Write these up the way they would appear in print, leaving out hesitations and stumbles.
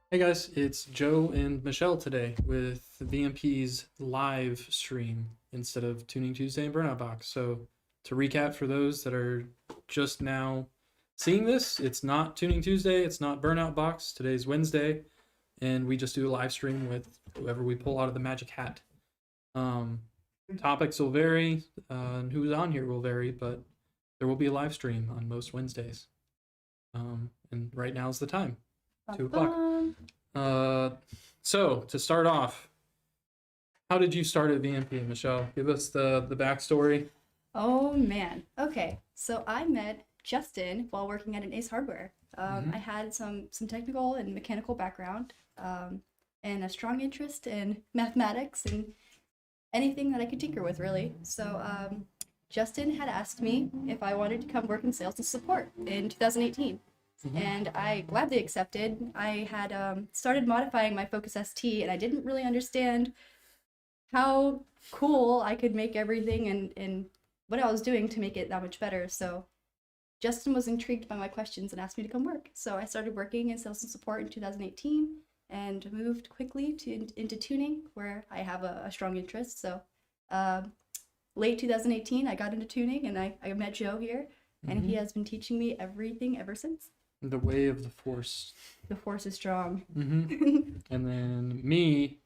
Hey guys, it's Joe and Michelle today with VMP's live stream instead of Tuning Tuesday and Burnout Box. So to recap for those that are just now seeing this, it's not Tuning Tuesday, it's not Burnout Box. Today's Wednesday, and we just do a live stream with whoever we pull out of the magic hat. Topics will vary, and who's on here will vary, but there will be a live stream on most Wednesdays. And right now is the time. 2 o'clock. So to start off, how did you start at VMP, Michelle? Give us the backstory. Oh man. Okay. So I met Justin while working at an Ace Hardware. I had some technical and mechanical background, and a strong interest in mathematics and anything that I could tinker with, really. So Justin had asked me if I wanted to come work in sales and support in 2018. And I gladly accepted. I had started modifying my Focus ST, and I didn't really understand how cool I could make everything and what I was doing to make it that much better. So Justin was intrigued by my questions and asked me to come work. So I started working in sales and support in 2018 and moved quickly into tuning, where I have a strong interest. So late 2018, I got into tuning, and I met Joe here, and he has been teaching me everything ever since. The way of the force. The force is strong. And then me,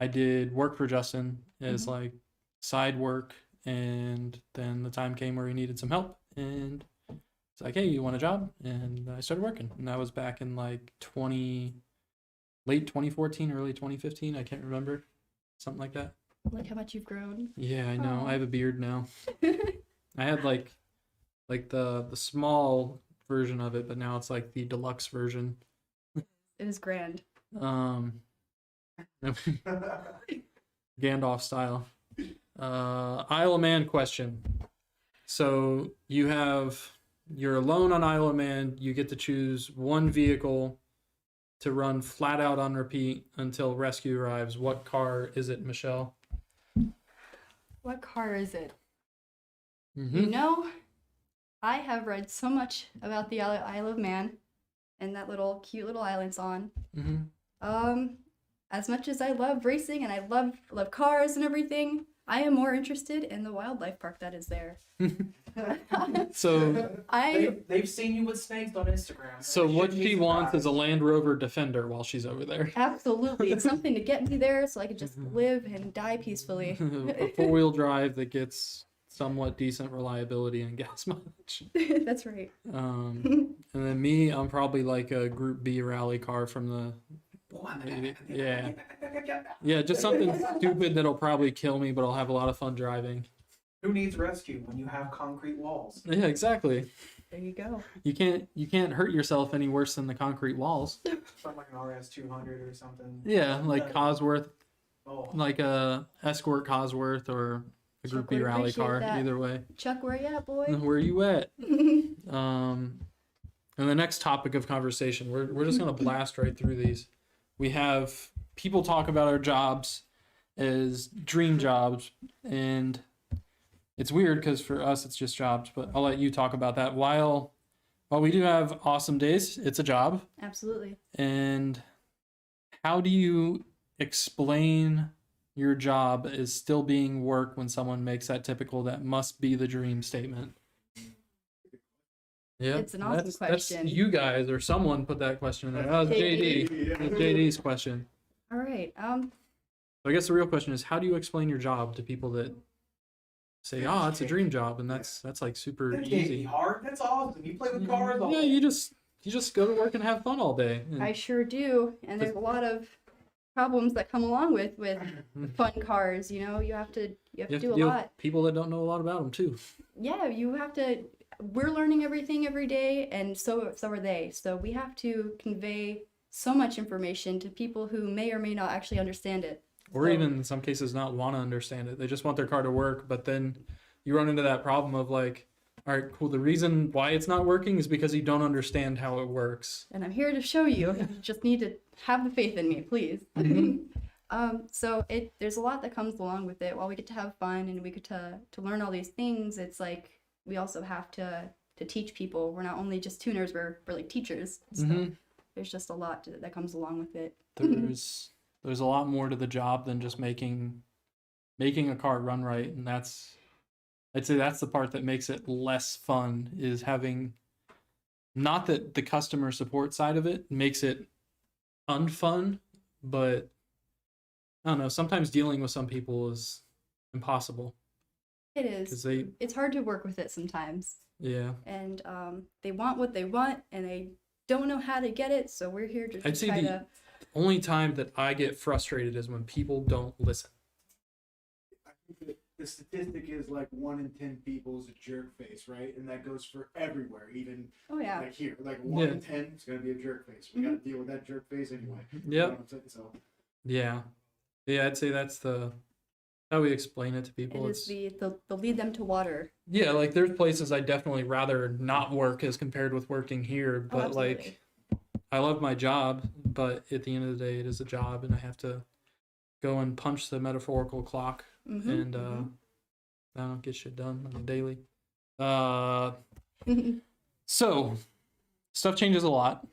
I did work for Justin as like side work, and then the time came where he needed some help, and it's like, hey, you want a job? And I started working, and that was back in like late 2014, early 2015. I can't remember, something like that. Look how much you've grown. Yeah, I know. Aww. I have a beard now. I had like the small version of it, but now it's like the deluxe version. It is grand. Gandalf style. Isle of Man question. So you're alone on Isle of Man. You get to choose one vehicle to run flat out on repeat until rescue arrives. What car is it, Michelle? What car is it? You know, I have read so much about the Isle of Man and that cute little island it's on. As much as I love racing and I love cars and everything, I am more interested in the wildlife park that is there. So they've seen you with snakes on Instagram. So what she wants is a Land Rover Defender while she's over there. Absolutely. It's something to get me there so I could just live and die peacefully. A four-wheel drive that gets somewhat decent reliability and gas mileage. That's right. And then me, I'm probably like a Group B rally car from the... Yeah, just something stupid that'll probably kill me, but I'll have a lot of fun driving. Who needs rescue when you have concrete walls? Yeah, exactly. There you go. You can't hurt yourself any worse than the concrete walls. Something like an RS 200 or something. Yeah, like Cosworth, Oh. like a Escort Cosworth or a Group B would rally appreciate car. that. Either way. Chuck, where you at, boy? Where you at? And the next topic of conversation, we're just gonna blast right through these. We have people talk about our jobs as dream jobs, and it's weird because for us it's just jobs, but I'll let you talk about that. While we do have awesome days, it's a job. Absolutely. And how do you explain your job as still being work when someone makes that typical "that must be the dream" statement? Yeah, It's an awesome question. That's you guys or someone put that question in there. That was JD. That was JD's question. All right. So I guess the real question is, how do you explain your job to people that say, "Oh, it's a dream job," and that's like super That can't be easy. hard. That's awesome. You play with cars all Yeah, day. you just go to work and have fun all day. And I sure do, and there's a lot of problems that come along with fun cars. You know, you have to do a deal with lot. people that don't know a lot about them too. Yeah, you have to. We're learning everything every day, and so are they. So we have to convey so much information to people who may or may not actually understand it. Or even in some cases not want to understand it. They just want their car to work, but then you run into that problem of like, all right, cool, the reason why it's not working is because you don't understand how it works. And I'm here to show you. You just need to have the faith in me, please. So there's a lot that comes along with it. While we get to have fun and we get to learn all these things, it's like we also have to to teach people. We're not only just tuners, we're like teachers. So there's just a lot that comes along with it. There's a lot more to the job than just making a car run right, and I'd say that's the part that makes it less fun, is having, not that the customer support side of it makes it unfun, but I don't know, sometimes dealing with some people is impossible. It is. It's hard to work with it sometimes. Yeah. And they want what they want, and they don't know how to get it, so we're here to I'd say try the to... only time that I get frustrated is when people don't listen. I think that the statistic is like 1 in 10 people is a jerk face, right? And that goes for everywhere, even Oh, yeah. like here. Like 1 in 10 is going to be a jerk face. We got to deal with that jerk face anyway. You know Yep. what I'm saying? So Yeah. I'd say that's how we explain it to It people. is the lead them to water. Yeah, like there's places I'd definitely rather not work as compared with working here, Oh, but absolutely. like I love my job, but at the end of the day it is a job and I have to go and punch the metaphorical clock and I don't get shit done on a daily. So stuff changes a lot.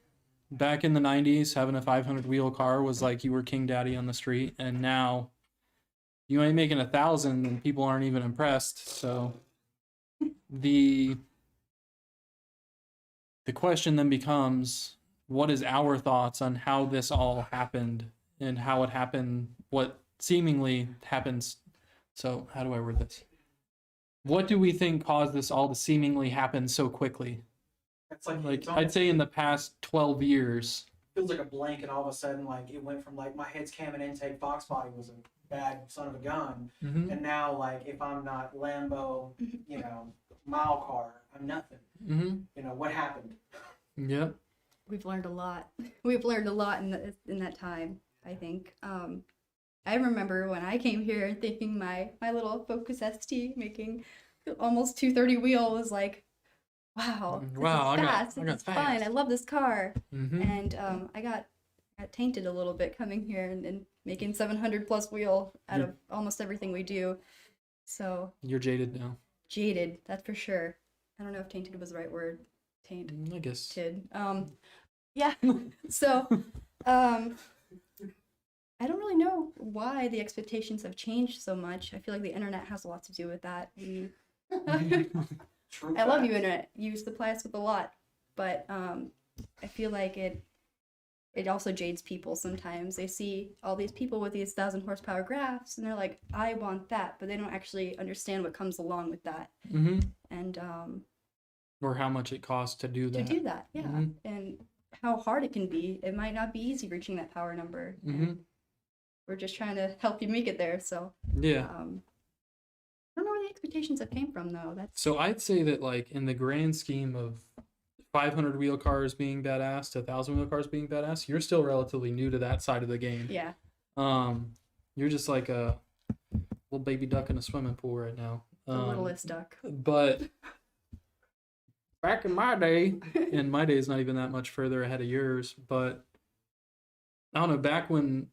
Back in the 90s, having a 500 wheel car was like you were king daddy on the street, and now you ain't making 1,000 and people aren't even impressed. So the question then becomes, what is our thoughts on how this all happened and how it happened, what seemingly happens. So how do I word this? What do we think caused this all to seemingly happen so quickly? It's like, Like it's I'd almost, say in the past 12 years. feels like a blank, and all of a sudden, like it went from like my head's cam and intake Fox body was a bad son of a gun, and now like if I'm not Lambo, you know, mile car, I'm nothing. You know what happened? Yep. We've learned a lot. We've learned a lot in that time, I think. I remember when I came here thinking my little Focus ST making almost 230 wheel was like, wow, this Wow, is I got fast. This is fun. fast. I love this car. Mm-hmm. And I got tainted a little bit coming here and making 700 plus wheel out of almost everything we do. So You're jaded now. jaded, that's for sure. I don't know if tainted was the right word. Taint. I guess. Tid. Yeah. So, I don't really know why the expectations have changed so much. I feel like the internet has a lot to do with that. True I love you, facts. internet. You supply us with a lot, but I feel like it also jades people sometimes. They see all these people with these 1,000 horsepower graphs, and they're like, I want that, but they don't actually understand what comes along with that. Mm-hmm. And Or how much it costs to do to that. do that, yeah, Mhm. and how hard it can be. It might not be easy reaching that power number. Mm-hmm. And we're just trying to help you make it there. So Yeah. I don't know where the expectations have came from though. That's So I'd say that like in the grand scheme of 500 wheel cars being badass to 1,000 wheel cars being badass, you're still relatively new to that side of the game. yeah. You're just like a little baby duck in a swimming pool right now. The littlest duck. But back in my day, and my day is not even that much further ahead of yours, but I don't know, back when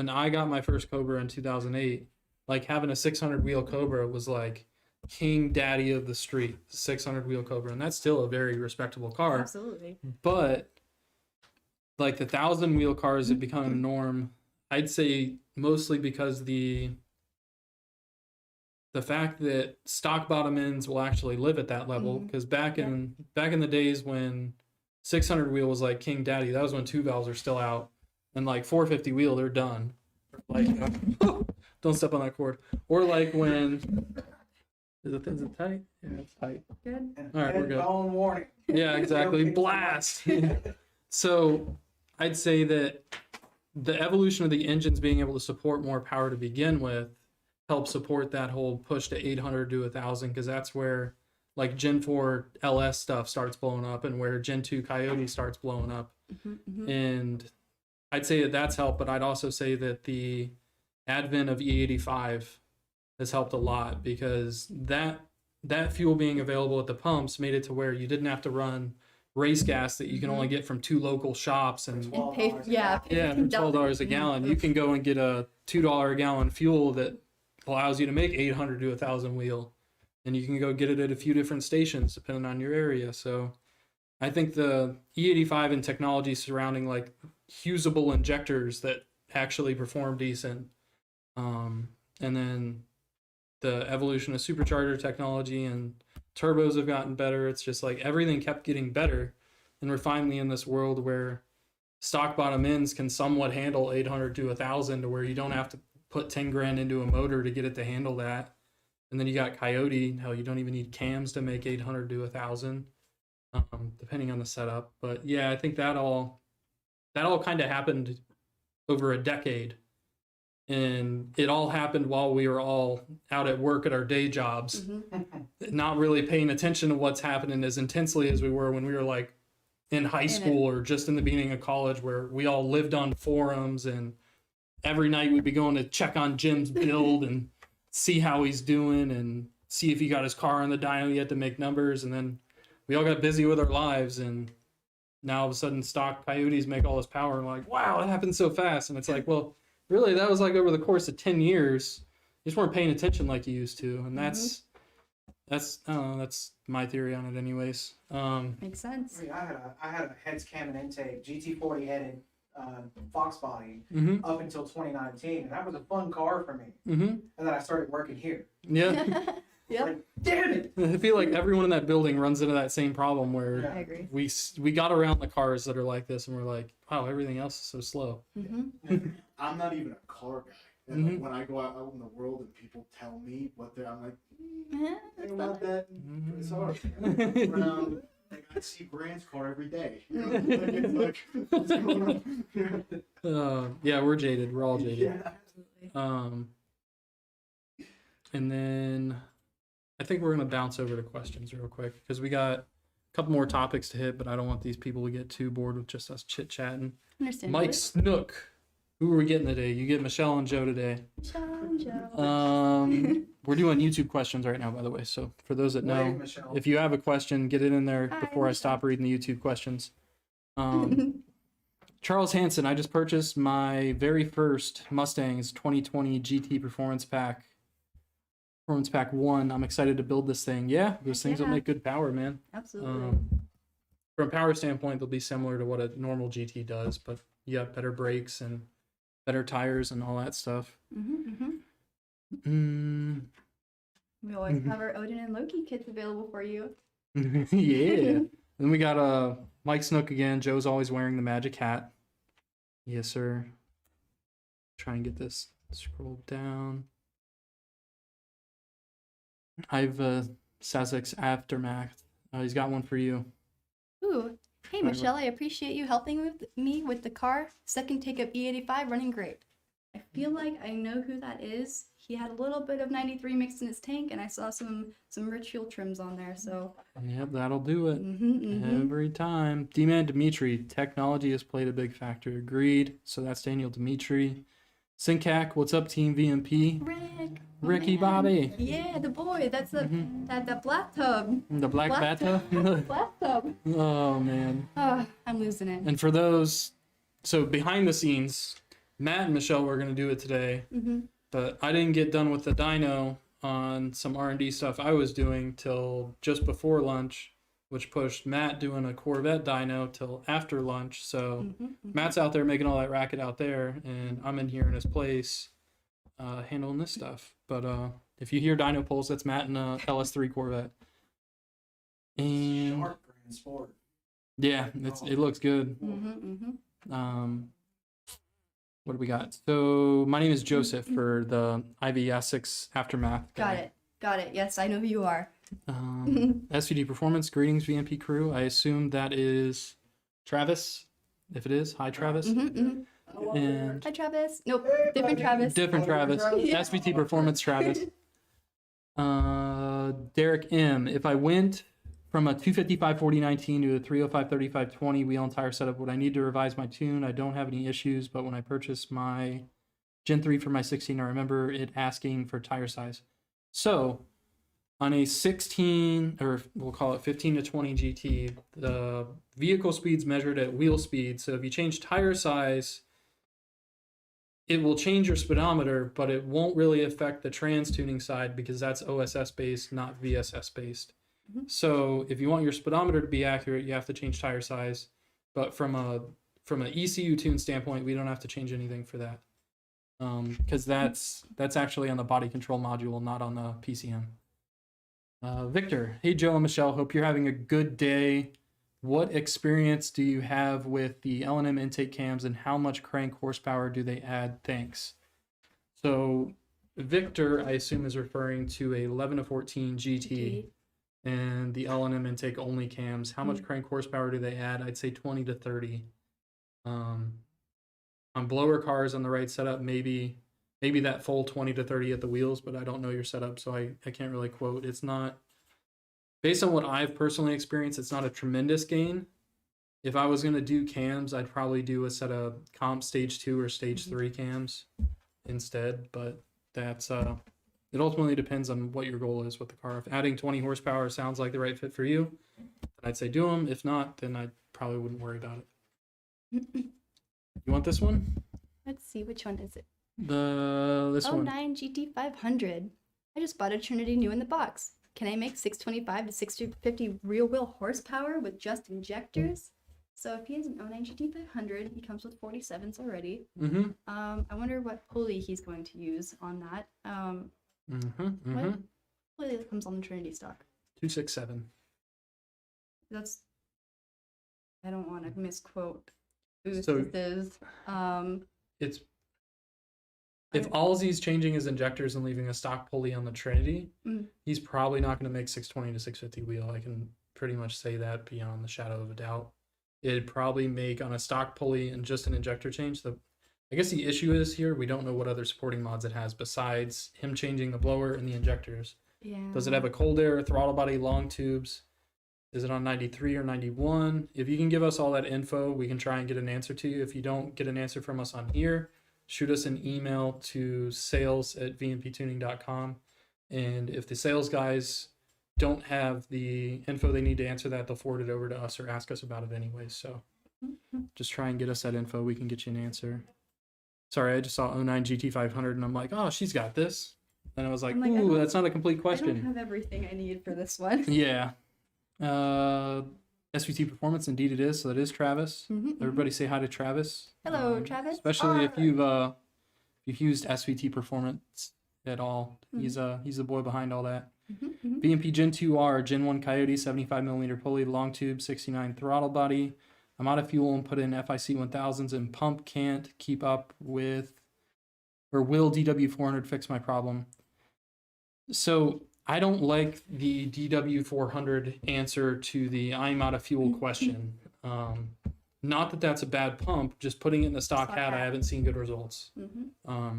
I got my first Cobra in 2008, like having a 600 wheel Cobra was like king daddy of the street, 600 wheel Cobra, and that's still a very respectable car. Absolutely. But like the 1,000 wheel cars have become a norm. I'd say mostly because the fact that stock bottom ends will actually live at that level, because back in the days when 600 wheel was like king daddy, that was when 2 valves are still out, and like 450 wheel they're done. Like don't step on that cord. Or like when is it tight? Yeah, it's tight. Good. And All right, we're good. phone warning. Yeah, exactly. Okay. Blast. So I'd say that the evolution of the engines being able to support more power to begin with helps support that whole push to 800 to 1,000, because that's where like Gen 4 LS stuff starts blowing up and where Gen 2 Coyote starts blowing up. And I'd say that that's helped, but I'd also say that the advent of E85 has helped a lot, because that fuel being available at the pumps made it to where you didn't have to run race gas that you can only get from 2 local shops and And pay, $12 a yeah, gallon. for $12 a gallon. You can go and get a $2 a gallon fuel that allows you to make 800 to 1,000 wheel. and you can go get it at a few different stations depending on your area. So I think the E85 and technology surrounding like usable injectors that actually perform decent, and then the evolution of supercharger technology and turbos have gotten better. It's just like everything kept getting better, and we're finally in this world where stock bottom ends can somewhat handle 800 to 1,000, to where you don't have to put 10 grand into a motor to get it to handle that. And then you got Coyote, how you don't even need cams to make 800 to 1,000, depending on the setup. But yeah, I think that all kind of happened over a decade, and it all happened while we were all out at work at our day jobs, not really paying attention to what's happening as intensely as we were when we were like in high school or just in the beginning of college, where we all lived on forums, and every night we'd be going to check on Jim's build and see how he's doing and see if he got his car on the dyno yet to make numbers. And then we all got busy with our lives, and now all of a sudden stock Coyotes make all this power, and we're like, wow, it happened so fast. And it's like, well, really, that was like over the course of 10 years. You just weren't paying attention like you used to. And that's I don't know, that's my theory on it anyways. Makes sense. I mean, I had a heads cam and intake GT40 headed Fox body up until 2019, and that was a fun car for me. And then I started working here. Yeah. Yep. Like, damn it! I feel like everyone in that building runs into that same problem where I agree. we got around the cars that are like this, and we're like, wow, everything else is so slow. I'm not even a car guy. And like, when I go out in the world and people tell me what they're, I'm like, they're not that. It's hard. Around, like, I see Brand's car every day. You know? Like, it's like, what's going on? Yeah, we're jaded. We're all jaded. Yeah. Absolutely. And then I think we're going to bounce over to questions real quick, because we got a couple more topics to hit, but I don't want these people to get too bored with just us chit-chatting. Understandably. Mike Snook. Who are we getting today? You get Michelle and Joe today. We're doing YouTube questions right now, by the way. So for those that know, Wave, Michelle. if you have a question, get it in there Hi, before I Michelle. stop reading the YouTube questions. Charles Hanson, I just purchased my very first Mustang's 2020 GT Performance Pack 1. I'm excited to build this thing. Yeah, those things will Yeah. make good power, man. Absolutely. From a power standpoint, they'll be similar to what a normal GT does, but you have better brakes and better tires and all that stuff. We always have our Odin and Loki kits available for you. Yeah. Then we got Mike Snook again. Joe's always wearing the magic hat. Yes, sir. Try and get this scrolled down. I've Sazek's Aftermath. He's got one for you. Ooh. Hey, Michelle, I appreciate you helping me with the car. Second take of E85 running great. I feel like I know who that is. He had a little bit of 93 mixed in his tank, and I saw some rich fuel trims on there, so. Yep, that'll do it. Every time. D-Man Dimitri, technology has played a big factor. Agreed. So that's Daniel Dimitri. Syncac, what's up, Team VMP? Ricky man. Bobby. Yeah, the boy. That's the that black tub. The Black Bata. Black tub. Oh, man. I'm losing it. And for those, so behind the scenes, Matt and Michelle were going to do it today, but I didn't get done with the dyno on some R&D stuff I was doing till just before lunch, which pushed Matt doing a Corvette dyno till after lunch. So Matt's out there making all that racket out there, and I'm in here in his place handling this stuff. But if you hear dyno pulls, that's Matt in a LS3 Corvette. And Sharp Grand Sport. yeah, it looks good. What do we got? So my name is Joseph for the IVS6 Aftermath. Got it. Yes, I know who you are. SVD Performance, greetings VMP crew. I assume that is Travis. If it is, hi Travis. And Hi, Travis. Nope, different Travis. different Travis. Yeah. SVT Performance Travis. Derek M. If I went from a 255/40/19 to a 305/35/20 wheel and tire setup, would I need to revise my tune? I don't have any issues, but when I purchased my Gen 3 for my 16, I remember it asking for tire size. So on a 16, or we'll call it 15 to 20 GT, the vehicle speed's measured at wheel speed. So if you change tire size it will change your speedometer, but it won't really affect the trans tuning side because that's OSS based, not VSS based. So if you want your speedometer to be accurate, you have to change tire size. But from an ECU tune standpoint, we don't have to change anything for that, because that's actually on the body control module, not on the PCM. Victor, hey Joe and Michelle, hope you're having a good day. What experience do you have with the L&M intake cams, and how much crank horsepower do they add? Thanks. So Victor, I assume, is referring to a 11 to 14 GT and the L&M intake only cams. How much crank horsepower do they add? I'd say 20 to 30. On blower cars on the right setup, maybe that full 20 to 30 at the wheels, but I don't know your setup, so I can't really quote. It's not, based on what I've personally experienced, it's not a tremendous gain. If I was going to do cams, I'd probably do a set of comp stage 2 or stage 3 cams instead, but that's it ultimately depends on what your goal is with the car. If adding 20 horsepower sounds like the right fit for you, then I'd say do them. If not, then I probably wouldn't worry about it. You want this one? Let's see, which one is it? This one. 09 GT500. I just bought a Trinity new in the box. Can I make 625 to 650 real wheel horsepower with just injectors? So if he has an 09 GT500, he comes with 47s already. I wonder what pulley he's going to use on that. What pulley that comes on the Trinity stock? 267. That's, I don't want to misquote who So- this is. It's if all he's changing his injectors and leaving a stock pulley on the Trinity, he's probably not going to make 620 to 650 wheel. I can pretty much say that beyond the shadow of a doubt. It'd probably make on a stock pulley and just an injector change. I guess the issue is here, we don't know what other supporting mods it has besides him changing the blower and the injectors. Yeah. Does it have a cold air, throttle body, long tubes? Is it on 93 or 91? If you can give us all that info, we can try and get an answer to you. If you don't get an answer from us on here, shoot us an email to sales@vmptuning.com. And if the sales guys don't have the info they need to answer that, they'll forward it over to us or ask us about it anyways. So just try and get us that info. We can get you an answer. Sorry, I just saw 09 GT500 and I'm like, oh, she's got this. And I was like, ooh, that's not a complete question. I don't have everything I need for this one. Yeah. SVT Performance, indeed it is. So that is Travis. Everybody say hi to Travis. Hello, Travis. Especially if you've used SVT Performance at all. He's the boy behind all that. VMP Gen 2R, Gen 1 Coyote, 75mm pulley, long tube, 69 throttle body. I'm out of fuel and put in FIC 1000s and pump can't keep up with, or will DW400 fix my problem? So I don't like the DW400 answer to the I'm out of fuel question. Not that that's a bad pump, just putting it in the stock hat, I haven't seen good results.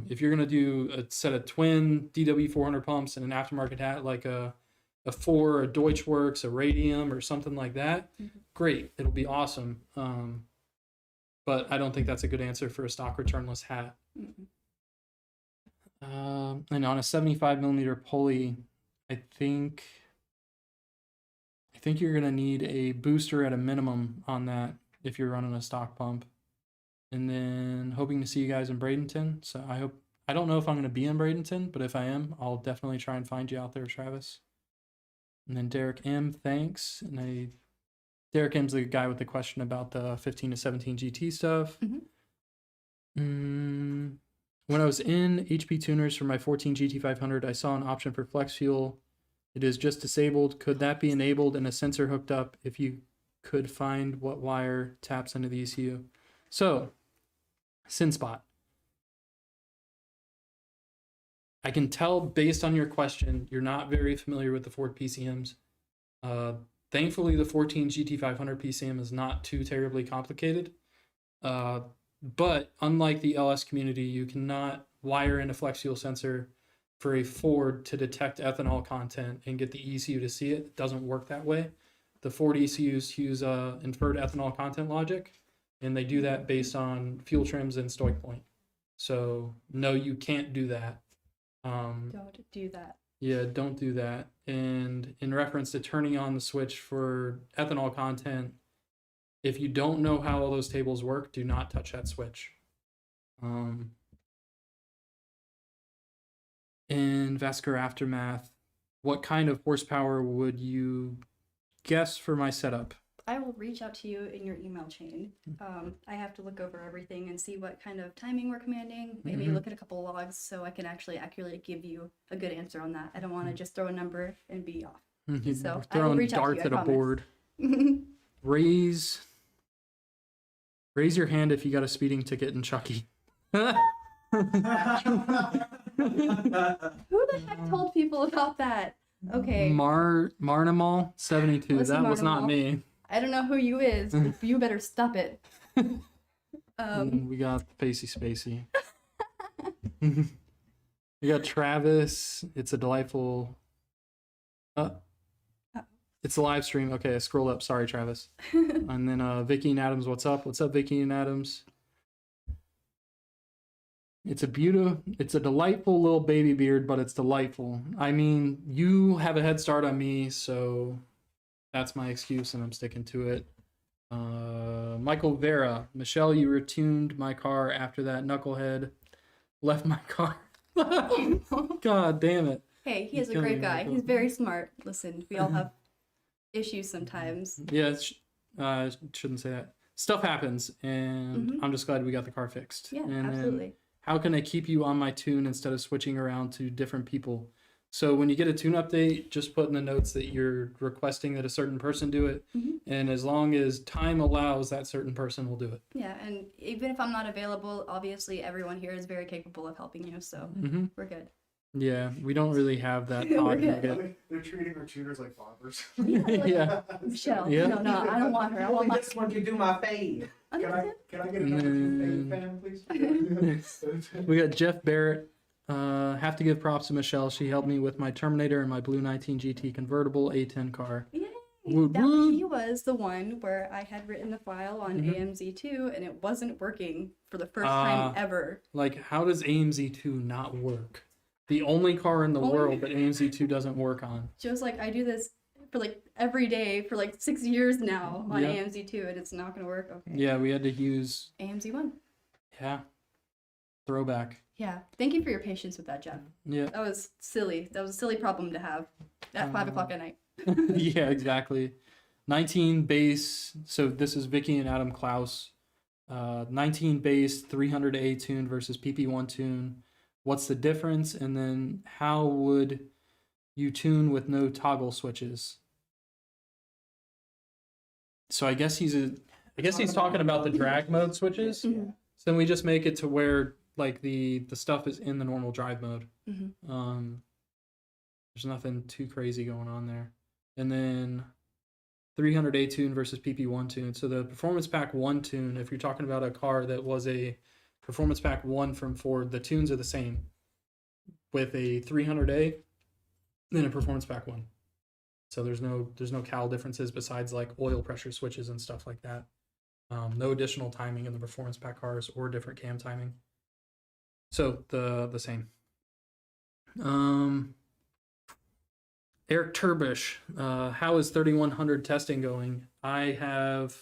If you're going to do a set of twin DW400 pumps and an aftermarket hat like a Four, a Deutschwerks, a Radium, or something like that, great, it'll be awesome. But I don't think that's a good answer for a stock returnless hat. And on a 75mm pulley, I think you're gonna need a booster at a minimum on that if you're running a stock pump. And then hoping to see you guys in Bradenton. So I don't know if I'm gonna be in Bradenton, but if I am, I'll definitely try and find you out there, Travis. And then Derek M, thanks. And Derek M's the guy with the question about the 15 to 17 GT stuff. When I was in HP tuners for my 14 GT500, I saw an option for flex fuel. It is just disabled. Could that be enabled and a sensor hooked up if you could find what wire taps into the ECU? So, SynSpot. I can tell based on your question, you're not very familiar with the Ford PCMs. Thankfully, the 14 GT500 PCM is not too terribly complicated. But unlike the LS community, you cannot wire in a flex fuel sensor for a Ford to detect ethanol content and get the ECU to see it. It doesn't work that way. The Ford ECUs use inferred ethanol content logic, and they do that based on fuel trims and stoic point. So no, you can't do that. Don't do that. Yeah, don't do that. And in reference to turning on the switch for ethanol content, if you don't know how all those tables work, do not touch that switch. in Vascular Aftermath, what kind of horsepower would you guess for my setup? I will reach out to you in your email chain. I have to look over everything and see what kind of timing we're commanding. Maybe look at a couple logs so I can actually accurately give you a good answer on that. I don't want to just throw a number and be off. You're So I will throwing reach out to darts you, I at a promise. board. Raise your hand if you got a speeding ticket in Chucky. Who the heck told people about that? Okay. Marnimal 72. Listen, That was not Marnimal. me. I don't know who you is, but you better stop it. We got Spacey. We got Travis. It's a delightful. It's a live stream. Okay, I scrolled up. Sorry, Travis. And then Vicky and Adams. What's up? What's up, Vicky and Adams? It's a delightful little baby beard, but it's delightful. I mean, you have a head start on me, so that's my excuse, and I'm sticking to it. Michael Vera, Michelle, you retuned my car after that knucklehead left my car. God damn it. Hey, he is a Killing great me, guy. Michael. He's very smart. Listen, we all have issues sometimes. Yeah, shouldn't say that. Stuff happens, and I'm just glad we got the car fixed. Yeah, And then, absolutely. how can I keep you on my tune instead of switching around to different people? So when you get a tune update, just put in the notes that you're requesting that a certain person do it. And as long as time allows, that certain person will do it. Yeah, and even if I'm not available, obviously everyone here is very capable of helping you, so we're good. Yeah, we don't really have that We're pod good. nugget. They're treating our tuners like barbers. Yeah. Michelle, Yeah. no, I don't want her. I want Only my. this one can do my fade. Can I get another Mm. fan, please? We got Jeff Barrett. Have to give props to Michelle. She helped me with my Terminator and my Blue 19 GT convertible A10 car. Yay! Woot That woot. he was the one where I had written the file on AMZ2 and it wasn't working for the first time ever. Like, how does AMZ2 not work? The only car in the Only- world that AMZ2 doesn't work on. Joe's like, I do this for like every day for like 6 years now on Yeah. AMZ2 and it's not gonna work. Okay. Yeah, we had to use, AMZ1. throwback. Yeah. Thank you for your patience with that, Jeff. Yeah. That was silly. That was a silly problem to have at 5 o'clock at night. Yeah, exactly. 19 base. So this is Vicky and Adam Klaus. 19 base, 300A tune versus PP1 tune. What's the difference? And then how would you tune with no toggle switches? So I guess he's talking about the drag mode switches. So then we just make it to where like the stuff is in the normal drive mode. There's nothing too crazy going on there. And then 300A tune versus PP1 tune. So the Performance Pack 1 tune, if you're talking about a car that was a Performance Pack 1 from Ford, the tunes are the same with a 300A and a Performance Pack 1. So there's no cal differences besides like oil pressure switches and stuff like that. No additional timing in the Performance Pack cars or different cam timing. So the same. Eric Turbish, how is 3100 testing going? I have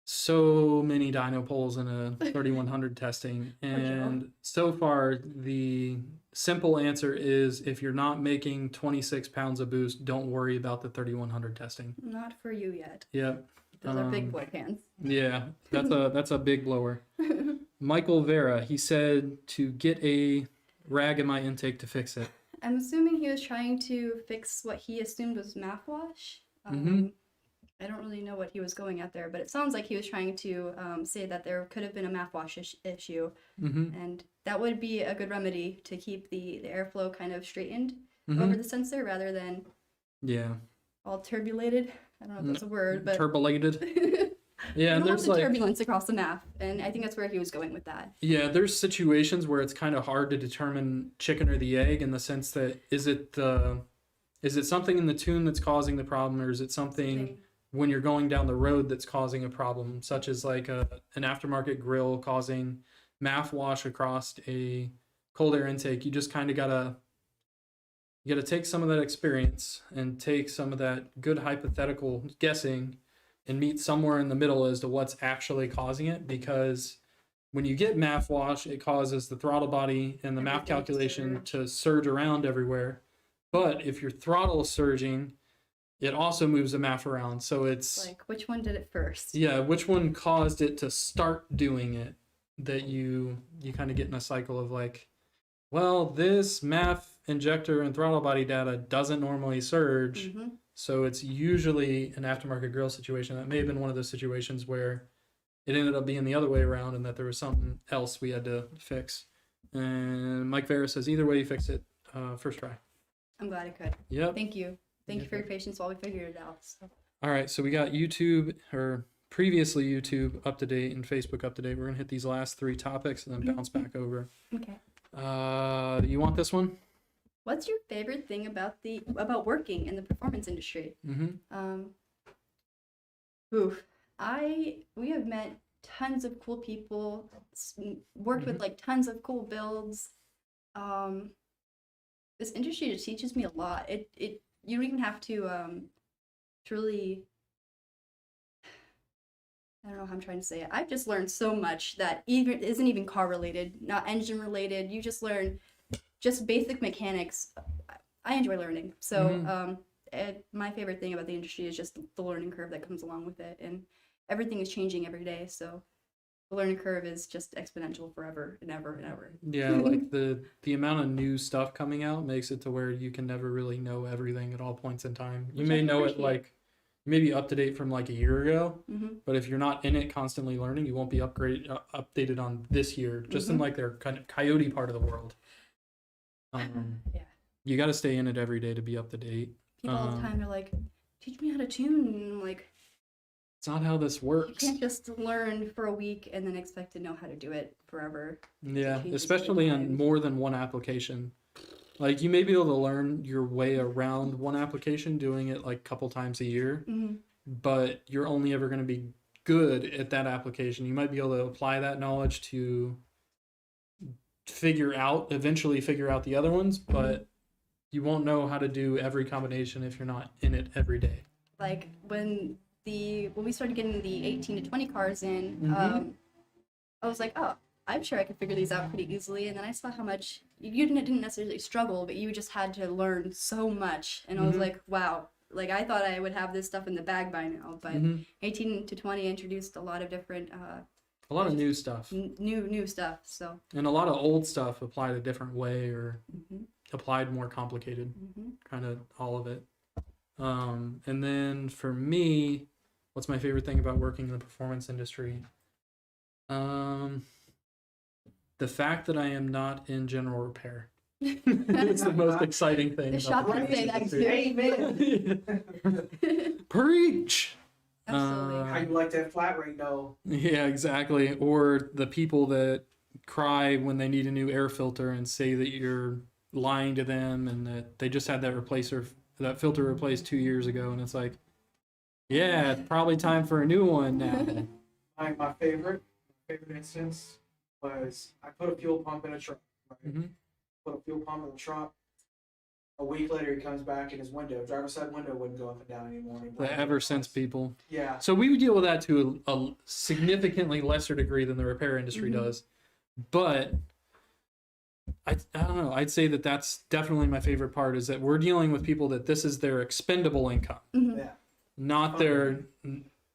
so many dyno poles in a 3100 testing, and so far the simple answer is if you're not making 26 pounds of boost, don't worry about the 3100 testing. Not for you yet. Yep. Those are big boy pants. Yeah, that's a big blower. Michael Vera, he said to get a rag in my intake to fix it. I'm assuming he was trying to fix what he assumed was math wash. I don't really know what he was going at there, but it sounds like he was trying to say that there could have been a math wash issue, and that would be a good remedy to keep the airflow kind of straightened over the sensor rather than all turbulated. I don't know if that's a word, but Turbulated. Yeah, you don't there's want the like turbulence across the map, and I think that's where he was going with that. yeah, there's situations where it's kind of hard to determine chicken or the egg in the sense that is it something in the tune that's causing the problem, or is it something when you're going down the road that's causing a problem, such as like an aftermarket grill causing math wash across a cold air intake. You just kind of gotta take some of that experience and take some of that good hypothetical guessing and meet somewhere in the middle as to what's actually causing it, because when you get MAF wash, it causes the throttle body and the MAF Everything to calculation surge. to surge around everywhere. But if your throttle is surging, it also moves the MAF around. So it's Like, which one did it first? yeah, which one caused it to start doing it, that you kind of get in a cycle of like, well, this MAF injector and throttle body data doesn't normally surge. Mm-hmm. So it's usually an aftermarket grill situation. That may have been one of those situations where it ended up being the other way around and that there was something else we had to fix. And Mike Vera says either way you fix it, first try. I'm glad I could. Yep. Thank you. Thank you for Yeah. your patience while we figured it out. So. All right, so we got YouTube, or previously YouTube up to date and Facebook up to date. We're gonna hit these last 3 topics and then bounce back over. Okay. You want this one? What's your favorite thing about working in the performance industry? Mm-hmm. We have met tons of cool people, worked with like tons of cool builds. This industry just teaches me a lot. You don't even have to truly. I don't know how I'm trying to say it. I've just learned so much that even isn't even car related, not engine related. You just learn just basic mechanics. I enjoy learning. So my favorite thing about the industry is just the learning curve that comes along with it, and everything is changing every day. So the learning curve is just exponential forever and ever and ever. Yeah, like the amount of new stuff coming out makes it to where you can never really know everything at all points in time. You Which may I know it appreciate. like maybe up to date from like a year ago, Mm-hmm. but if you're not in it constantly learning, you won't be updated on this year. Just in like their kind of coyote part of the world. Yeah. You got to stay in it every day to be up to date. People all the time are like, teach me how to tune. And I'm like, It's not how this you works. can't just learn for a week and then expect to know how to do it forever. Yeah, changes especially over on time. more than one application. Like you may be able to learn your way around one application doing it like a couple times a year, Mm-hmm. but you're only ever going to be good at that application. You might be able to apply that knowledge to eventually figure out the other ones, but you won't know how to do every combination if you're not in it every day. Like when we started getting the 18 to 20 cars in, Mhm. I was like, oh, I'm sure I could figure these out pretty easily. And then I saw how much you didn't necessarily struggle, but you just had to learn so much. And I was Mhm. like, wow. Like I thought I would have this stuff in the bag by now, but 18 to 20 introduced a lot of different A lot of new stuff. new stuff. So And a lot of old stuff applied a different way or mm-hmm. applied more complicated. Mm-hmm. Kind of all of it. And then for me, what's my favorite thing about working in the performance industry? The fact that I am not in general repair. It's the most exciting thing. The about shop the can say performance that industry. too. Preach. Absolutely. How you like that flat rate though? Yeah, exactly. Or the people that cry when they need a new air filter and say that you're lying to them and that they just had that filter replaced 2 years ago, and it's like, yeah, it's probably time for a new one now. My favorite instance was I put a fuel pump in a truck. Right? Mm-hmm. Put a fuel pump in the truck. A week later, he comes back and his driver's side window wouldn't go up and down anymore. The ever since people. Yeah. So we would deal with that to a significantly lesser degree than the repair industry Mhm. does, but I don't know. I'd say that that's definitely my favorite part, is that we're dealing with people that this is their expendable income, Mhm. Yeah. not Fun their.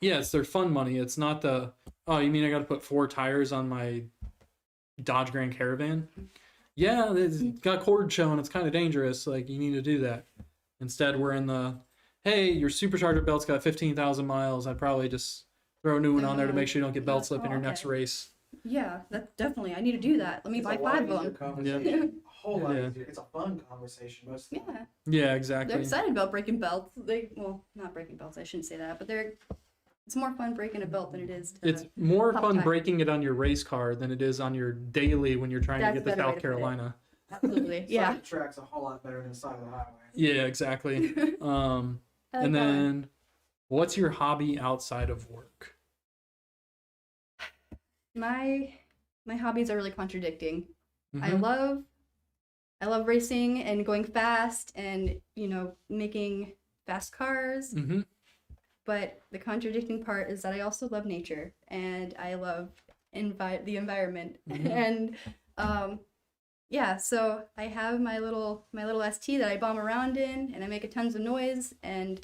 Yeah, it's their fun money. It's not the, oh, you mean I got to put 4 tires on my Dodge Grand Caravan? Yeah, it's got cord showing. It's kind of dangerous. Like, you need to do that. Instead, we're in the, hey, your supercharger belt's got 15,000 miles. I'd probably just throw a new one on there to make sure you don't get belt slip in your next race. Yeah, that definitely. I need to do that. Let me It's buy a lot 5 easier of them. conversation. A whole lot Yeah. easier. It's a fun conversation most of the time. Yeah, Yeah, they're exactly. excited about breaking belts. Not breaking belts. I shouldn't say that, but it's more fun breaking a belt than it is to. It's more Tough fun time. breaking it on your race car than it is on your daily when you're trying That's to a get to better way South to put it. Carolina. Absolutely. Yeah. Side track's a whole lot better than the side of the highway. Yeah, exactly. I like And that one. then, what's your hobby outside of work? My hobbies are really contradicting. I Mhm. love racing and going fast and making fast cars. Mhm. But the contradicting part is that I also love nature and I love the environment. Mhm. And yeah, so I have my little ST that I bomb around in, and I make a tons of noise. And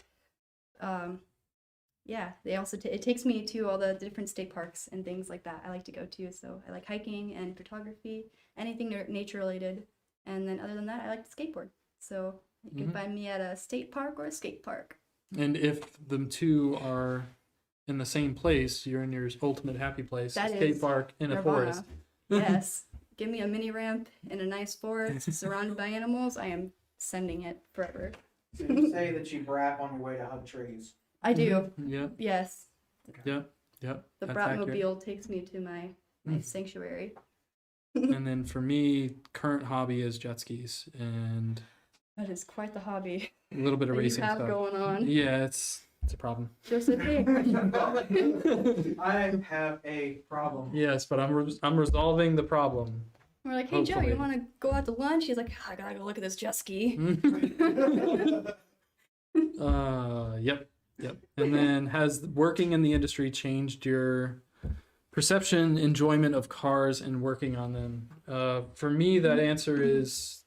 yeah, they also it takes me to all the different state parks and things like that I like to go to. So I like hiking and photography, anything nature related. And then other than that, I like to skateboard. So you can Mhm. find me at a state park or a skate park. And if the two are in the same place, you're in your ultimate happy place, That a skate is park in a Nirvana. forest. Yes. Give me a mini ramp in a nice forest surrounded by animals. I am sending it forever. So you say that you brap on your way to hug trees. I do. Mhm. Yep. Yes. Yep. The That's accurate. Bratmobile takes me to my Mm. sanctuary. And then for me, current hobby is jet skis and That is quite the hobby a little bit of that you racing have stuff. going on. Yeah, it's a problem. Joseph, hey. I have a problem. Yes, but I'm resolving the problem. We're like, hey, Joe, Hopefully. you want to go out to lunch? He's like, I gotta go look at this jet ski. Yep. And then has working in the industry changed your perception, enjoyment of cars and working on them? For me, that answer is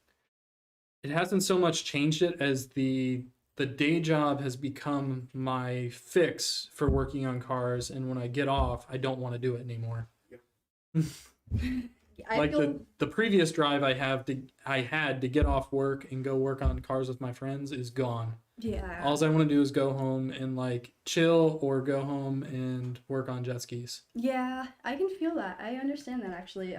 it hasn't so much changed it as the day job has become my fix for working on cars, and when I get off, I don't want to do it anymore. I Like feel the previous drive I had to get off work and go work on cars with my friends is gone. yeah. All I want to do is go home and like chill or go home and work on jet skis. Yeah, I can feel that. I understand that actually.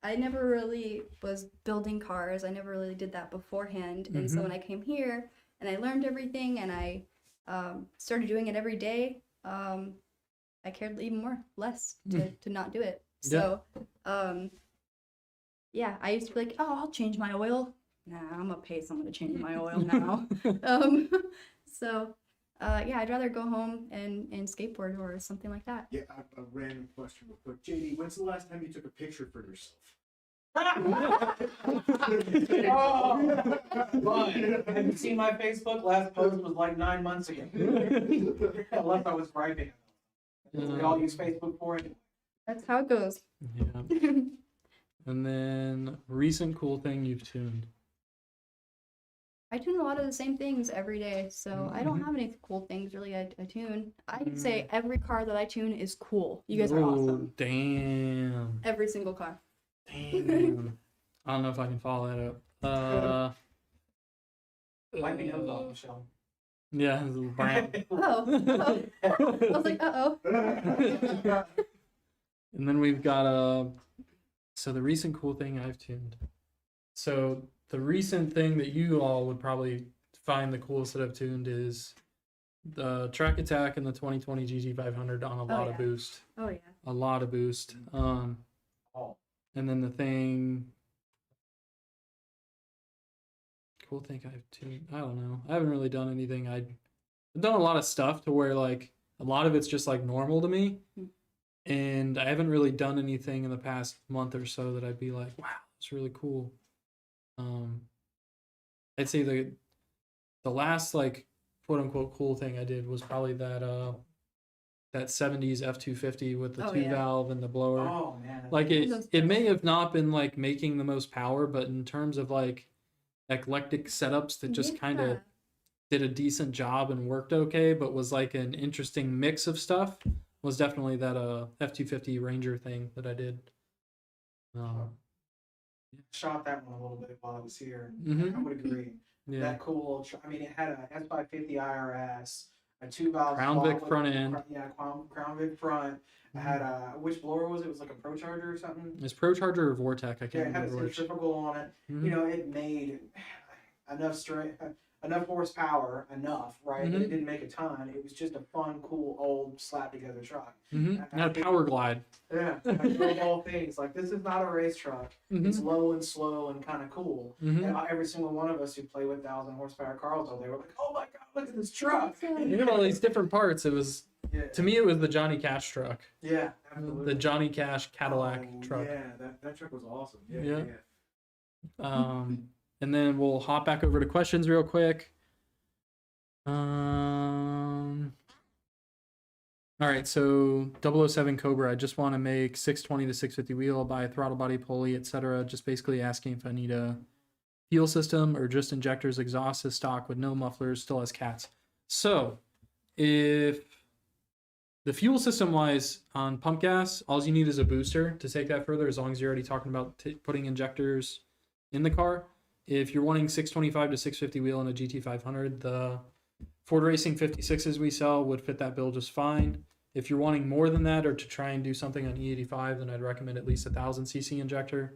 I never really was building cars. I never really did that beforehand. And so when I came here and I learned everything and I started doing it every day, I cared even less to not do it. So, yeah, I used to be like, oh, I'll change my oil. Nah, I'm gonna pay someone to change my oil now. So, yeah, I'd rather go home and skateboard or something like that. Yeah, a random question real quick. JD, when's the last time you took a picture for yourself? Oh, but have you seen my Facebook? Last post was like 9 months ago. Unless I was griping. That's what we all use Facebook for it. That's how it goes. Yeah. And then recent cool thing you've tuned. I tune a lot of the same things every day, so I don't have any cool things really I tune. I can say every car that I tune is cool. You guys are awesome. Damn. Every single car. Damn. I don't know if I can follow that up. Wipe me nose off, Michelle. Yeah, it's a little brown. Oh. I was like, uh-oh. And then we've got so the recent cool thing I've tuned. So the recent thing that you all would probably find the coolest that I've tuned is the track attack in the 2020 GT500 on a lot of boost. Oh, yeah. A lot of boost. And then the cool thing I've tuned. I don't know. I haven't really done anything. I've done a lot of stuff to where like a lot of it's just like normal to me. And I haven't really done anything in the past month or so that I'd be like, wow, that's really cool. I'd say the last like quote unquote cool thing I did was probably that 70s F250 with the two valve and the blower. Oh man. Like it may have not been like making the most power, but in terms of like eclectic setups that just kind of did a decent job and worked okay, but was like an interesting mix of stuff, was definitely that F250 Ranger thing that I did. Shot that one a little bit while I was here. Mhm. I would agree. Yeah. That cool. I mean, it had a S550 IRS, a 2-valve Crown Vic front end. Yeah, Crown Vic front. I had a which blower was it? It was like a Pro Charger or something. It's Pro Charger or Vortec. I Yeah, can't it had a remember which. centrifugal on it. Mhm. You know, it made enough horsepower, right? Mhm. But it didn't make a ton. It was just a fun, cool, old, slap together truck. It had a power glide. Yeah, I love all things. Like, this is not a race truck. It's low and slow and kind of cool. And every single one of us who play with 1,000 horsepower cars all day were like, oh my god, look at this truck. You know, all these different parts. It was, to me, it was the Johnny Cash truck. Yeah, absolutely. The Johnny Cash Cadillac truck. Yeah, that truck was awesome. Yeah. And then we'll hop back over to questions real quick. All right, so 007 Cobra, I just want to make 620 to 650 wheel, buy a throttle body, pulley, etc. Just basically asking if I need a fuel system or just injectors, exhaust is stock with no mufflers, still has cats. So if the fuel system wise on pump gas, all you need is a booster to take that further, as long as you're already talking about putting injectors in the car. If you're wanting 625 to 650 wheel in a GT500, the Ford Racing 56s we sell would fit that bill just fine. If you're wanting more than that or to try and do something on E85, then I'd recommend at least a 1000cc injector.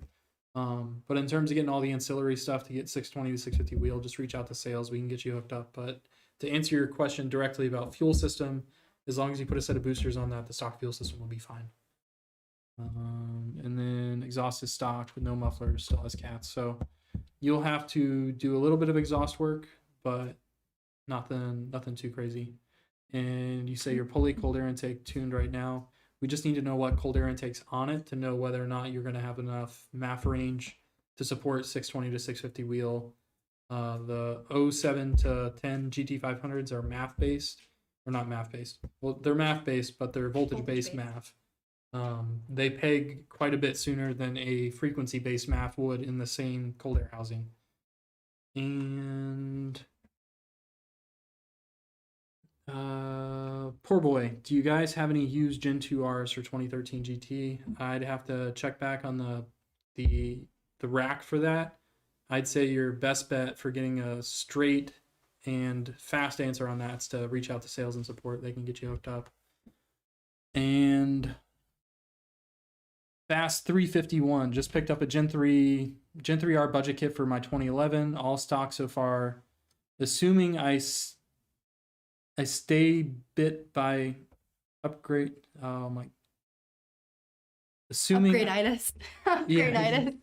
But in terms of getting all the ancillary stuff to get 620 to 650 wheel, just reach out to sales. We can get you hooked up. But to answer your question directly about fuel system, as long as you put a set of boosters on that, the stock fuel system will be fine. And then exhaust is stock with no mufflers, still has cats. So you'll have to do a little bit of exhaust work, but nothing too crazy. And you say your pulley cold air intake tuned right now. We just need to know what cold air intake's on it to know whether or not you're going to have enough MAF range to support 620 to 650 wheel. The 07 to 10 GT500s are MAF based, or not MAF based. Well, they're MAF based, but they're voltage based MAF. They peg quite a bit sooner than a frequency based MAF would in the same cold air housing. And poor boy, do you guys have any used Gen 2Rs for 2013 GT? I'd have to check back on the rack for that. I'd say your best bet for getting a straight and fast answer on that is to reach out to sales and support. They can get you hooked up. And Fast 351, just picked up a Gen 3R budget kit for my 2011, all stock so far. Assuming I stay bit by upgrade. Oh my. Assuming Upgrade-itis. Yeah. Upgrade-itis.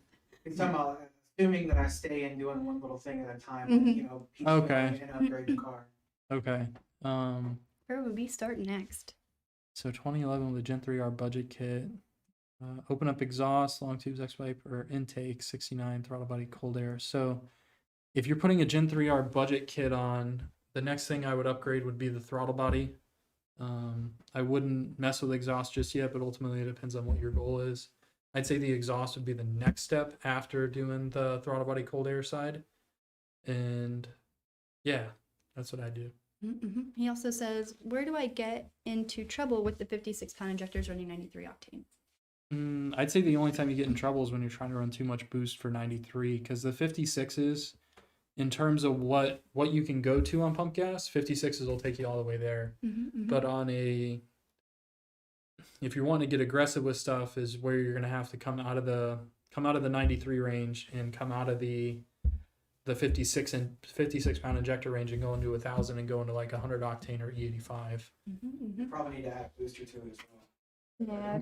It's talking about assuming that I stay and doing one little thing at a time, Mhm. you know, piece Okay. and upgrade the car. Okay. Where would we start next? So 2011 with a Gen 3R budget kit. Open up exhaust, long tubes, X-pipe, or intake, 69, throttle body, cold air. So if you're putting a Gen 3R budget kit on, the next thing I would upgrade would be the throttle body. I wouldn't mess with exhaust just yet, but ultimately it depends on what your goal is. I'd say the exhaust would be the next step after doing the throttle body, cold air side. And yeah, that's what I do. Mm-hmm. He also says, where do I get into trouble with the 56-pound injectors running 93 octane? I'd say the only time you get in trouble is when you're trying to run too much boost for 93, because the 56s, in terms of what you can go to on pump gas, 56s will take you all the way there. Mm-hmm. But if you want to get aggressive with stuff, is where you're going to have to come out of the 93 range and come out of the 56 pound injector range and go into 1,000 and go into like 100 octane or E85. Mm-hmm. Probably need to add booster to it as well.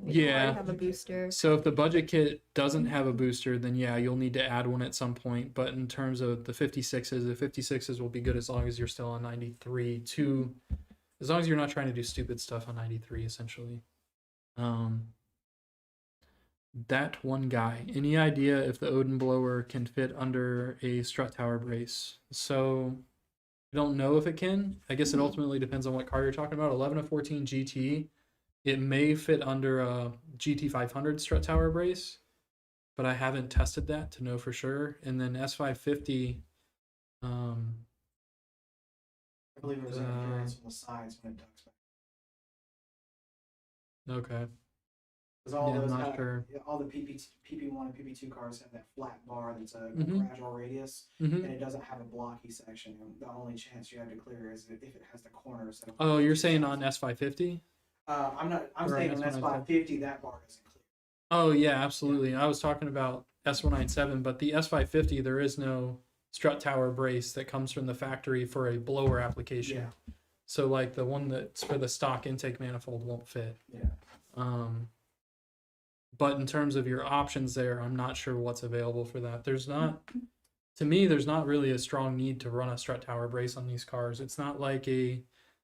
Yeah. Have a booster. So if the budget kit doesn't have a booster, then yeah, you'll need to add one at some point. But in terms of the 56s will be good as long as you're still on 93 as long as you're not trying to do stupid stuff on 93, essentially. That one guy, any idea if the Odin blower can fit under a strut tower brace? So I don't know if it can. I guess it ultimately depends on what car you're talking about. 11 to 14 GT. It may fit under a GT500 strut tower brace, but I haven't tested that to know for sure. And then S550, I believe it was an appearance on the sides when it ducks back. okay. Because all Yeah, those I'm not sure. all the PP1 and PP2 cars have that flat bar that's a Mhm. gradual radius, Mm-hmm. and it doesn't have a blocky section. And the only chance you have to clear is if it has the corners. Oh, you're saying on S550? I'm Or saying on S197. S550 that bar doesn't clear. Oh, yeah, absolutely. I was talking about S197, but the S550, there is no strut tower brace that comes from the factory for a blower application. Yeah. So, like, the one that's for the stock intake manifold won't fit. Yeah. But in terms of your options there, I'm not sure what's available for that. There's not really a strong need to run a strut tower brace on these cars. It's not like a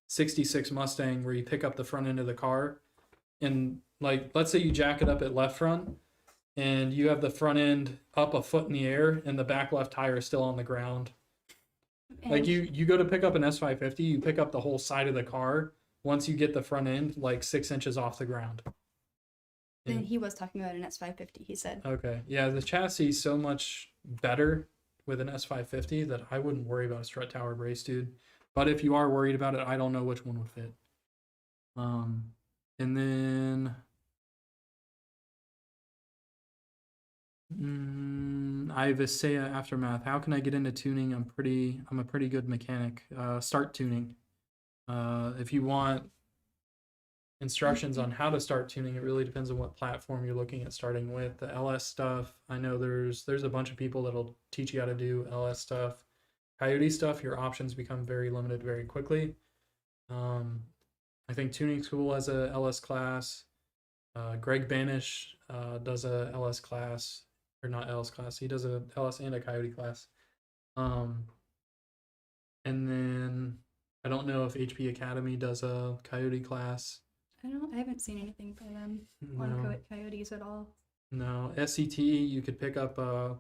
66 Mustang where you pick up the front end of the car and, like, let's say you jack it up at left front and you have the front end up a foot in the air and the back left tire is still on the ground. Like, you go to pick up an S550, you pick up the whole side of the car, once you get the front end like 6 inches off the ground. Then Yeah. he was talking about an S550, he said. Okay. Yeah, the chassis is so much better with an S550 that I wouldn't worry about a strut tower brace, dude. But if you are worried about it, I don't know which one would fit. And then Ivesea Aftermath. How can I get into tuning? I'm a pretty good mechanic. Start tuning. If you want instructions on how to start tuning, it really depends on what platform you're looking at starting with. The LS stuff, I know there's a bunch of people that'll teach you how to do LS stuff. Coyote stuff, your options become very limited very quickly. I think Tuning School has a LS class. Greg Banish does a LS class, or not LS class. He does a LS and a Coyote class. And then I don't know if HP Academy does a Coyote class. I haven't seen anything from them No. on Coyotes at all. No, SCT, you could pick up the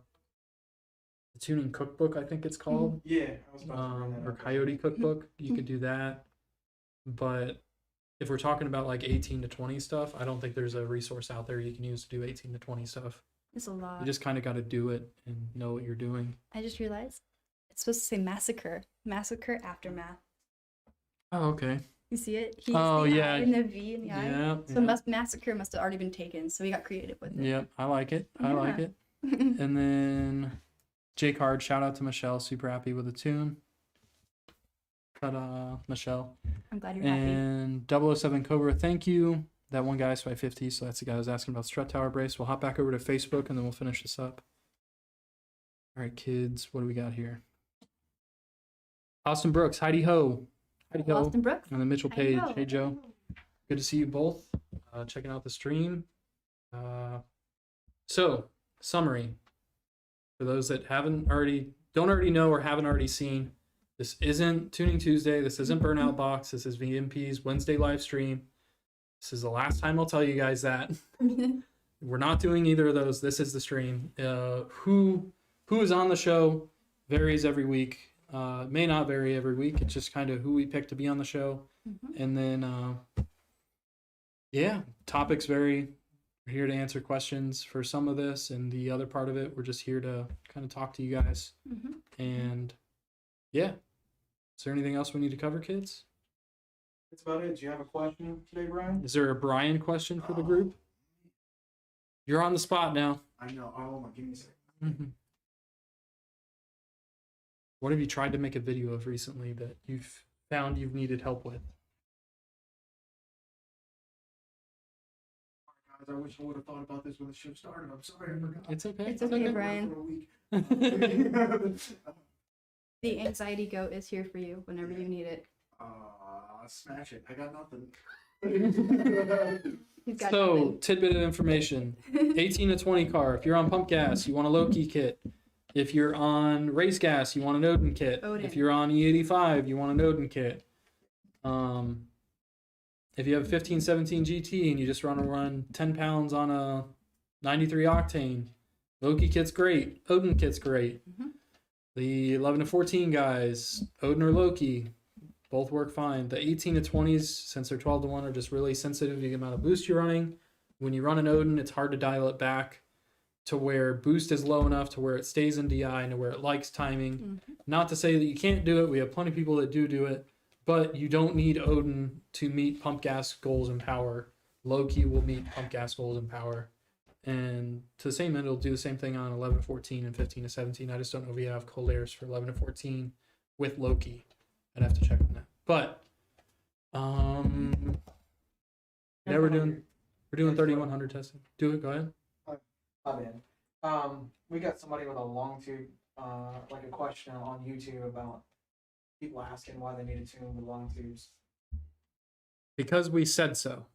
Tuning Cookbook, I think it's called, Yeah, I was about to bring that or up. Coyote Cookbook. You could do that. But if we're talking about like 18 to 20 stuff, I don't think there's a resource out there you can use to do 18 to 20 stuff. It's a lot. You just kind of got to do it and know what you're doing. I just realized it's supposed to say Massacre. Massacre Aftermath. Oh, okay. You see it? He's Oh, the yeah. I and the V in the I. Yeah. So Massacre must have already been taken, so he got creative with it. Yep, I like it. I like it. And then J Card, shout out to Michelle. Super happy with the tune. Ta-da, Michelle. I'm glad you're happy. And 007 Cobra, thank you. That one guy's 550, so that's the guy who was asking about Strut Tower Brace. We'll hop back over to Facebook and then we'll finish this up. All right, kids, what do we got here? Austin Brooks, Heidi Ho. Heidi Ho. Austin Brooks. And then Mitchell Heidi Page. Ho. Hey, Joe. Good to see you both. Checking out the stream. So, summary. For those that don't already know or haven't already seen, this isn't Tuning Tuesday. This isn't Burnout Box. This is VMP's Wednesday live stream. This is the last time I'll tell you guys that. We're not doing either of those. This is the stream. Who is on the show varies every week. May not vary every week. It's just kind of who we pick to be on the show. And then, topics vary. We're here to answer questions for some of this, and the other part of it, we're just here to kind of talk to you guys. And yeah, is there anything else we need to cover, kids? That's about it. Do you have a question today, Brian? Is there a Brian question for the group? You're on the spot now. I know. Oh, give me a second. What have you tried to make a video of recently that you've found you've needed help with? Guys, I wish I would have thought about this when the show started. I'm sorry, I forgot. It's okay. It's okay, Brian. For a week. The anxiety goat is here for you whenever you need it. Smash it. I got nothing. He's got So, nothing. tidbit of information. 18 to 20 car. If you're on pump gas, you want a low-key kit. If you're on race gas, you want an Odin kit. Odin. If you're on E85, you want an Odin kit. If you have a 1517 GT and you just want to run 10 pounds on a 93 octane, Loki kit's great. Odin kit's great. The 11 to 14 guys, Odin or Loki, both work fine. The 18 to 20s, since they're 12 to 1, are just really sensitive to the amount of boost you're running. When you run an Odin, it's hard to dial it back to where boost is low enough to where it stays in DI and to where it likes timing. Not to say that you can't do it. We have plenty of people that do it. But you don't need Odin to meet pump gas goals and power. Loki will meet pump gas goals and power. And to the same end, it'll do the same thing on 11 to 14 and 15 to 17. I just don't know if we have cold airs for 11 to 14 with Loki. I'd have to check on that. But yeah, we're doing 3100 testing. Do it. Go ahead. My bad. We got somebody with a long tube, like a question on YouTube about people asking why they need to tune with long tubes. Because we said so.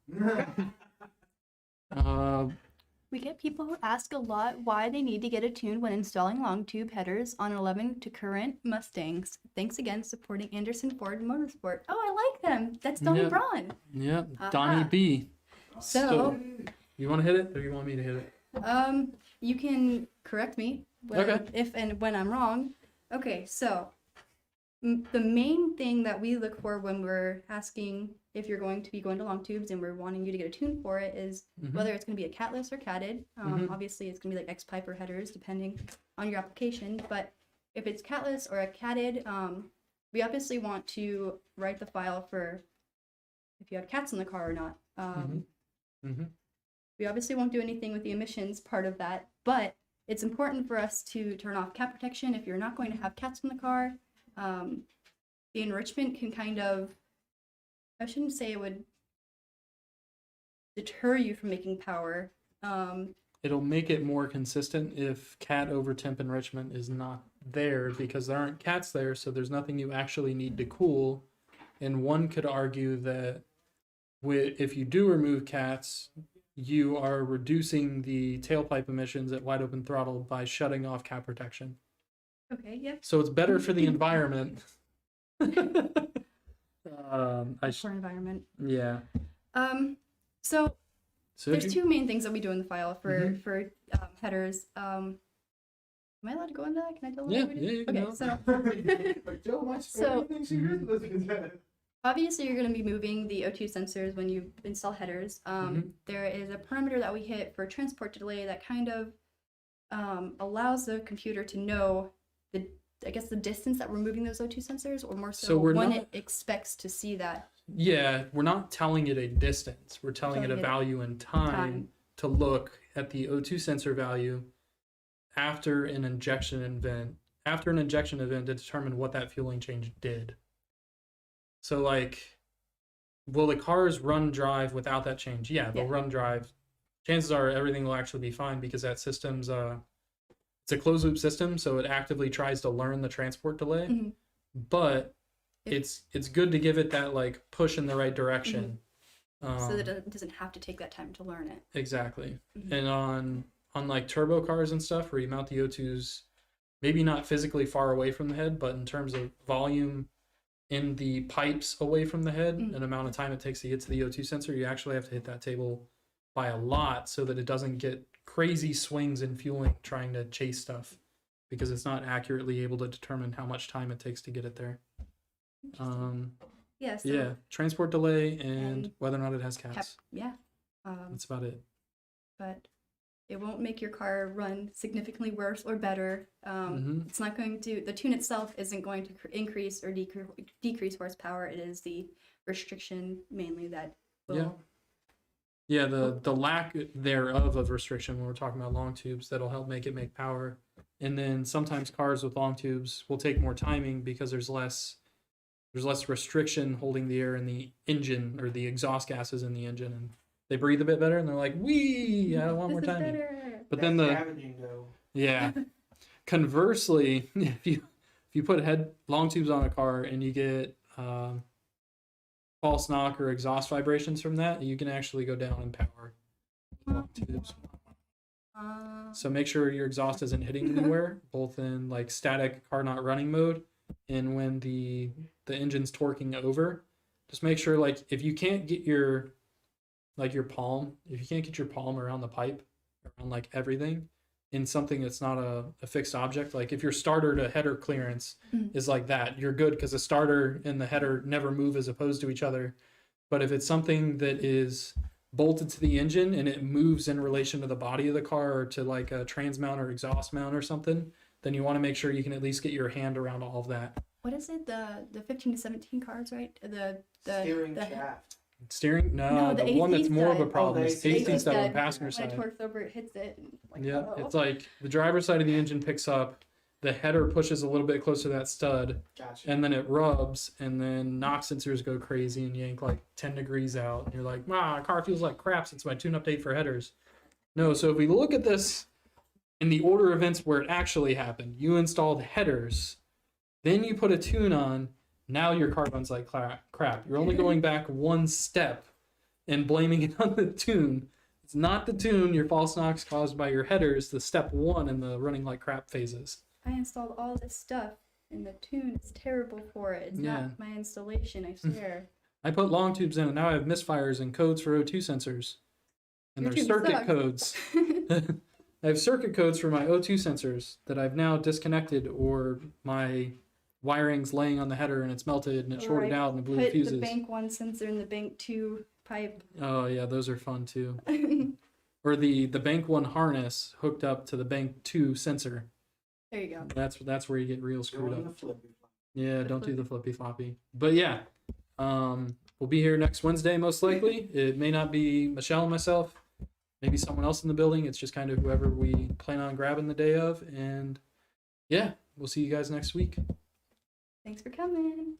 We get people who ask a lot why they need to get a tune when installing long tube headers on 11 to current Mustangs. Thanks again supporting Anderson Ford Motorsport. Oh, I like them. That's Donnie Yeah. Braun. Yeah, Aha. Donnie B. So, You want to hit it or you want me to hit it? you can correct me when, Okay. if and when I'm wrong. Okay, so The main thing that we look for when we're asking if you're going to be going to long tubes and we're wanting you to get a tune for it is whether it's going to be a catless or catted. Obviously, it's going to be like X pipe or headers depending on your application. But if it's catless or a catted, we obviously want to write the file for if you have cats in the car or not. We obviously won't do anything with the emissions part of that, but it's important for us to turn off cat protection if you're not going to have cats in the car. The enrichment can kind of, I shouldn't say it would deter you from making power. It'll make it more consistent if cat over temp enrichment is not there because there aren't cats there, so there's nothing you actually need to cool. And one could argue that if you do remove cats, you are reducing the tailpipe emissions at wide open throttle by shutting off cat protection. Okay, yep. So it's better for the environment. For environment. Yeah. So So there's two main things that we do in the file for headers. Am I allowed to go into that? Can I tell them Yeah, what we do? yeah, you can Okay, know. so Like, Joe, am I So- anything serious? Listen to that. obviously you're going to be moving the O2 sensors when you install headers. There is a parameter that we hit for transport delay that kind of allows the computer to know the distance that we're moving those O2 sensors, or more so, So we're when not- it expects to see that. Yeah, we're not telling it a distance. We're telling it a Telling it value in time to look at the O2 sensor value after an injection event. After an injection event to determine what that fueling change did. So like, will the cars run drive without that change? Yeah, they'll run drive. Chances are everything will actually be fine because that system's it's a closed loop system, so it actively tries to learn the transport delay. But it's good to give it that like push in the right direction. So that it doesn't have to take that time to learn it. Exactly. And on like turbo cars and stuff where you mount the O2s maybe not physically far away from the head, but in terms of volume in the pipes away from the head and amount of time it takes to get to the O2 sensor, you actually have to hit that table by a lot so that it doesn't get crazy swings in fueling trying to chase stuff because it's not accurately able to determine how much time it takes to get it there. Yeah. So Yeah, transport delay and whether or not it has cats. yeah. That's about it. But it won't make your car run significantly worse or better. It's not going to, the tune itself isn't going to increase or decrease horsepower. It is the restriction mainly that will. Yeah, the lack thereof of restriction when we're talking about long tubes that'll help make it make power. And then sometimes cars with long tubes will take more timing because there's less restriction holding the air in the engine or the exhaust gases in the engine, and they breathe a bit better and they're like, wee, I want more timing. But then conversely, if you put long tubes on a car and you get false knock or exhaust vibrations from that, you can actually go down in power. Long tubes. So make sure your exhaust isn't hitting anywhere, both in like static car not running mode and when the engine's torquing over. Just make sure like if you can't get your palm around the pipe, around like everything in something that's not a fixed object, like if your starter to header clearance is like that, you're good because the starter and the header never move as opposed to each other. But if it's something that is bolted to the engine and it moves in relation to the body of the car or to like a trans mount or exhaust mount or something, then you want to make sure you can at least get your hand around all of that. What is it? The 15 to 17 cars, right? The Steering shaft. Steering? No, the one that's 18 more of a side. problem is 18 side on the When passenger it side. torques over, it hits it. And like, Yeah, oh. it's like the driver's side of the engine picks up, the header pushes a little bit closer to that stud, Gotcha. and then it rubs, and then knock sensors go crazy and yank like 10 degrees out. And you're like, wow, car feels like crap since my tune update for headers. No, so if we look at this in the order of events where it actually happened, you installed headers, then you put a tune on, now your car runs like crap. You're only going back one step and blaming it on the tune. It's not the tune, your false knocks caused by your headers, the step one in the running like crap phases. I installed all this stuff, and the tune is terrible for it. It's not my installation, I swear. I put long tubes in, and now I have misfires and codes for O2 sensors. And Your there's tube circuit sucks. codes. I have circuit codes for my O2 sensors that I've now disconnected, or my wiring's laying on the header and it's melted and it Or shorted I out and it blew put the fuses. the bank 1 sensor in the bank 2 pipe. Oh yeah, those are fun too. There Or the bank 1 harness hooked up to the bank 2 sensor. you go. That's where you get real screwed Doing up. the flippy flop. Yeah, The don't do the flippy. flippy floppy. But yeah, we'll be here next Wednesday most likely. It may not be Michelle and myself, maybe someone else in the building. It's just kind of whoever we plan on grabbing the day of. And yeah, we'll see you guys next week. Thanks for coming.